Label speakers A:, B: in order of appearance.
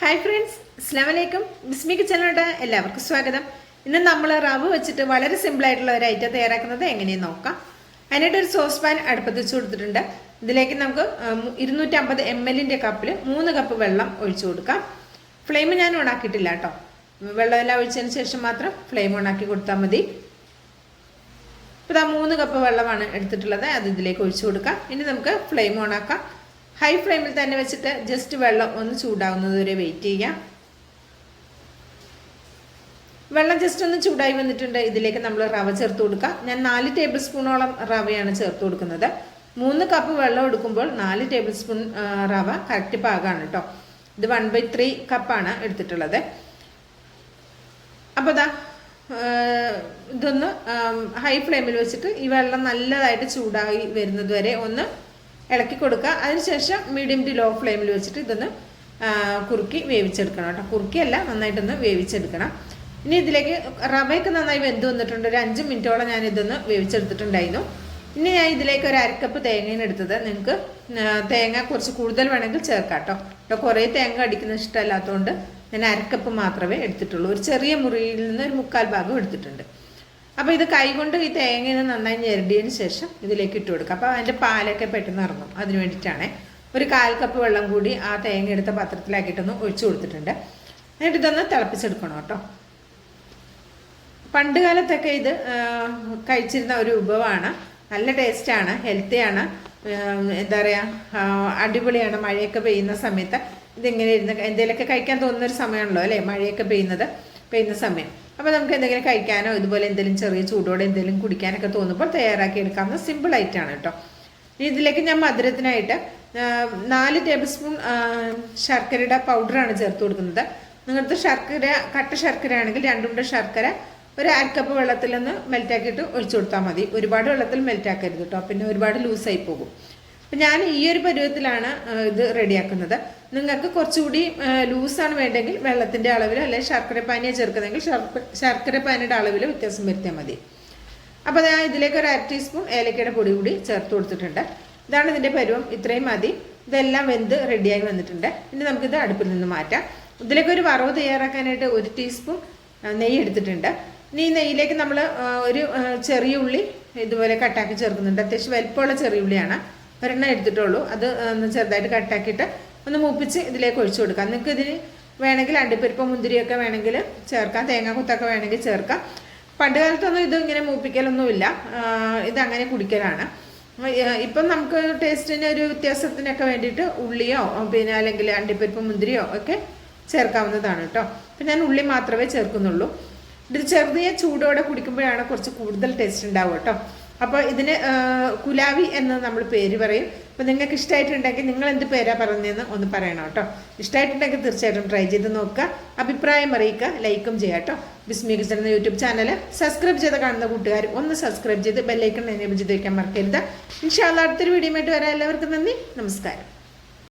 A: Hi friends, അസ്സലാമു അലൈക്കും. ബിസ്മി കിച്ചണിലോട്ട് എല്ലാവർക്കും സ്വാഗതം. ഇന്ന് നമ്മൾ റവ വെച്ചിട്ട് വളരെ സിമ്പിളായിട്ടുള്ള ഒരു ഐറ്റം തയ്യാറാക്കുന്നത് എങ്ങനെയെന്ന് നോക്കാം. അതിനായിട്ട് ഒരു സോസ് പാൻ അടുപ്പത്ത് വെച്ച് കൊടുത്തിട്ടുണ്ട്. ഇതിലേക്ക് നമുക്ക് 250 ml കപ്പിൽ 3 കപ്പ് വെള്ളം ഒഴിച്ചു കൊടുക്കാം. ഫ്ലെയിം ഞാൻ ഓണാക്കിയിട്ടില്ല കേട്ടോ. വെള്ളമെല്ലാം ഒഴിച്ചതിന് ശേഷം മാത്രം ഫ്ലെയിം ഓണാക്കി കൊടുത്താൽ മതി. ഇപ്പോൾ 3 കപ്പ് വെള്ളമാണ് എടുത്തിട്ടുള്ളത്. അത് ഇതിലേക്ക് ഒഴിച്ചു കൊടുക്കാം. ഇനി നമുക്ക് ഫ്ലെയിം ഓണാക്കാം. ഹൈ ഫ്ലെയിമിൽ തന്നെ വെച്ചിട്ട് ജസ്റ്റ് വെള്ളം ഒന്ന് ചൂടാവുന്നത് വരെ വെയിറ്റ് ചെയ്യാം. വെള്ളം ജസ്റ്റ് ഒന്ന് ചൂടായി വന്നിട്ടുണ്ട്. ഇതിലേക്ക് നമ്മൾ റവ ചേർത്ത് കൊടുക്കാം. ഞാൻ 4 ടേബിൾ സ്പൂണോളം റവയാണ് ചേർത്ത് കൊടുക്കുന്നത്. 3 കപ്പ് വെള്ളം എടുക്കുമ്പോൾ 4 ടേബിൾ സ്പൂൺ റവ കറക്റ്റ് പാകമാണ് കേട്ടോ. ഇത് 1/3 കപ്പാണ് എടുത്തിട്ടുള്ളത്. അപ്പോൾ ഇതൊന്ന് ഹൈ ഫ്ലെയിമിൽ വെച്ചിട്ട് ഈ വെള്ളം നല്ലതായിട്ട് ചൂടായി വരുന്നത് വരെ ഒന്ന് ഇളക്കി കൊടുക്കുക. അതിനുശേഷം മീഡിയം ടു ലോ ഫ്ലെയിമിൽ വെച്ചിട്ട് ഇതൊന്ന് കുറുക്കി വേവിച്ചെടുക്കണം കേട്ടോ. കുറുക്കിയല്ല, നന്നായിട്ടൊന്ന് വേവിച്ചെടുക്കണം. ഇനി ഇതിലേക്ക് റവയൊക്കെ നന്നായി വെന്ത് വന്നിട്ടുണ്ട്. ഒരു 5 മിനിറ്റോളം ഞാൻ ഇതൊന്ന് വേവിച്ചെടുത്തിട്ടുണ്ടായിരുന്നു. ഇനി ഞാൻ ഇതിലേക്ക് ഒരു അരക്കപ്പ് തേങ്ങയാണ് എടുത്തത്. നിങ്ങൾക്ക് തേങ്ങ കുറച്ച് കൂടുതൽ വേണമെങ്കിൽ ചേർക്കാം കേട്ടോ. കുറേ തേങ്ങ അടിക്കുന്ന ഇഷ്ടമല്ലാത്തതുകൊണ്ട് ഞാൻ അരക്കപ്പ് മാത്രമേ എടുത്തിട്ടുള്ളൂ. ഒരു ചെറിയ മുറിയിൽ നിന്ന് ഒരു 1/4 ഭാഗം എടുത്തിട്ടുണ്ട്. അപ്പോൾ ഇത് കൈകൊണ്ട് ഈ തേങ്ങ നന്നായി ഞെരടിയതിന് ശേഷം ഇതിലേക്ക് ഇട്ട് കൊടുക്കുക. അപ്പോൾ അതിൻ്റെ പാലൊക്കെ പെട്ടെന്ന് ഇറങ്ങും. അതിന് വേണ്ടിയിട്ടാണ് ഒരു 1/4 കപ്പ് വെള്ളം കൂടി ആ തേങ്ങ എടുത്ത പാത്രത്തിലാക്കിയിട്ടൊന്ന് ഒഴിച്ചു കൊടുത്തിട്ടുണ്ട്. എന്നിട്ട് ഇതൊന്ന് തിളപ്പിച്ചെടുക്കണം കേട്ടോ. പണ്ട് കാലത്തൊക്കെ ഇത് കഴിച്ചിരുന്ന ഒരു വിഭവമാണ്. നല്ല ടേസ്റ്റാണ്, ഹെൽത്തിയാണ്, എന്താ പറയുക, അടിപൊളിയാണ്. മഴയൊക്കെ പെയ്യുന്ന സമയത്ത് ഇതിങ്ങനെ ഇരുന്ന് എന്തെങ്കിലുമൊക്കെ കഴിക്കാൻ തോന്നുന്നൊരു സമയമാണല്ലോ അല്ലേ, മഴയൊക്കെ പെയ്യുന്ന സമയം. അപ്പോൾ നമുക്ക് എന്തെങ്കിലും കഴിക്കാനോ ഇതുപോലെ എന്തെങ്കിലും ചെറിയ ചൂടോടെ എന്തെങ്കിലും കുടിക്കാനൊക്കെ തോന്നുമ്പോൾ തയ്യാറാക്കി എടുക്കാവുന്ന സിമ്പിൾ ഐറ്റമാണ് കേട്ടോ. ഇതിലേക്ക് ഞാൻ മധുരത്തിനായിട്ട് 4 ടേബിൾ സ്പൂൺ ശർക്കരയുടെ പൗഡറാണ് ചേർത്ത് കൊടുക്കുന്നത്. നിങ്ങൾക്ക് കട്ട ശർക്കര ആണെങ്കിൽ 2 ഉണ്ട ശർക്കര ഒരു 1/2 കപ്പ് വെള്ളത്തിൽ നിന്ന് മെൽറ്റാക്കിയിട്ട് ഒഴിച്ചു കൊടുത്താൽ മതി. ഒരുപാട് വെള്ളത്തിൽ മെൽറ്റാക്കരുത് കേട്ടോ, പിന്നെ ഒരുപാട് ലൂസായി പോകും. അപ്പം ഞാൻ ഈ ഒരു പരുവത്തിലാണ് ഇത് റെഡിയാക്കുന്നത്. നിങ്ങൾക്ക് കുറച്ചുകൂടി ലൂസാണ് വേണ്ടെങ്കിൽ വെള്ളത്തിൻ്റെ അളവിൽ, അല്ലെങ്കിൽ ശർക്കര പാനിയാണ് ചേർക്കുന്നതെങ്കിൽ ശർക്കര പാനിയുടെ അളവിൽ വ്യത്യാസം വരുത്തിയാൽ മതി. അപ്പോൾ ഞാൻ ഇതിലേക്ക് ഒരു 1/2 ടീസ്പൂൺ ഏലക്കയുടെ പൊടി കൂടി ചേർത്ത് കൊടുത്തിട്ടുണ്ട്. ഇതാണ് ഇതിൻ്റെ പരുവം. ഇത്രയും മതി. ഇതെല്ലാം വെന്ത് റെഡിയായി വന്നിട്ടുണ്ട്. ഇനി നമുക്കിത് അടുപ്പിൽ നിന്ന് മാറ്റാം. ഇതിലേക്ക് ഒരു വറവ് തയ്യാറാക്കാനായിട്ട് 1 ടീസ്പൂൺ നെയ്യ് എടുത്തിട്ടുണ്ട്. ഇനി ഈ നെയ്യിലേക്ക് നമ്മൾ ഒരു ചെറിയ ഉള്ളി ഇതുപോലെ കട്ടാക്കി ചേർക്കുന്നുണ്ട്. അത്യാവശ്യം വലിപ്പമുള്ള ചെറിയ ഉള്ളിയാണ്, ഒരെണ്ണം എടുത്തിട്ടുള്ളൂ. അത് ഒന്ന് ചെറുതായിട്ട് കട്ടാക്കിയിട്ട് ഒന്ന് മൂപ്പിച്ച് ഇതിലേക്ക് ഒഴിച്ചു കൊടുക്കാം. നിങ്ങൾക്ക് ഇതിന് വേണമെങ്കിൽ അണ്ടിപ്പരിപ്പ് മുന്തിരിയൊക്കെ വേണമെങ്കിൽ ചേർക്കാം, തേങ്ങാക്കൊത്തൊക്കെ വേണമെങ്കിൽ ചേർക്കാം. പണ്ട് കാലത്തൊന്നും ഇത് ഇങ്ങനെ മൂപ്പിക്കലൊന്നുമില്ല, ഇതങ്ങനെ കുടിക്കലാണ്. ഇപ്പം നമുക്ക് ടേസ്റ്റിന് ഒരു വ്യത്യാസത്തിനൊക്കെ വേണ്ടിയിട്ട് ഉള്ളിയോ പിന്നെ അല്ലെങ്കിൽ അണ്ടിപ്പരിപ്പ് മുന്തിരിയോ ഒക്കെ ചേർക്കാവുന്നതാണ് കേട്ടോ. അപ്പം ഞാൻ ഉള്ളി മാത്രമേ ചേർക്കുന്നുള്ളൂ. ഇത് ചെറിയ ചൂടോടെ കുടിക്കുമ്പോഴാണ് കുറച്ച് കൂടുതൽ ടേസ്റ്റ് ഉണ്ടാവുക കേട്ടോ. അപ്പോൾ ഇതിന് കുലാവി എന്ന് നമ്മൾ പേര് പറയും. അപ്പോൾ നിങ്ങൾക്ക് ഇഷ്ടമായിട്ടുണ്ടെങ്കിൽ നിങ്ങൾ എന്ത് പേരാണ് പറഞ്ഞതെന്ന് ഒന്ന് പറയണം കേട്ടോ. ഇഷ്ടമായിട്ടുണ്ടെങ്കിൽ തീർച്ചയായിട്ടും ട്രൈ ചെയ്ത് നോക്കുക, അഭിപ്രായം അറിയിക്കുക, ലൈക്കും ചെയ്യുക കേട്ടോ. ബിസ്മി കിച്ചൺ എന്ന യൂട്യൂബ് ചാനൽ സബ്സ്ക്രൈബ് ചെയ്ത് കാണുന്ന കൂട്ടുകാർ ഒന്ന് സബ്സ്ക്രൈബ് ചെയ്ത് ബെല്ലൈക്കൺ എനേബിൾ ചെയ്ത് വയ്ക്കാൻ മറക്കരുത്. ഇൻഷാ അല്ലാഹ് അടുത്തൊരു വീഡിയോ ആയിട്ട് വരാം. എല്ലാവർക്കും നന്ദി, നമസ്കാരം.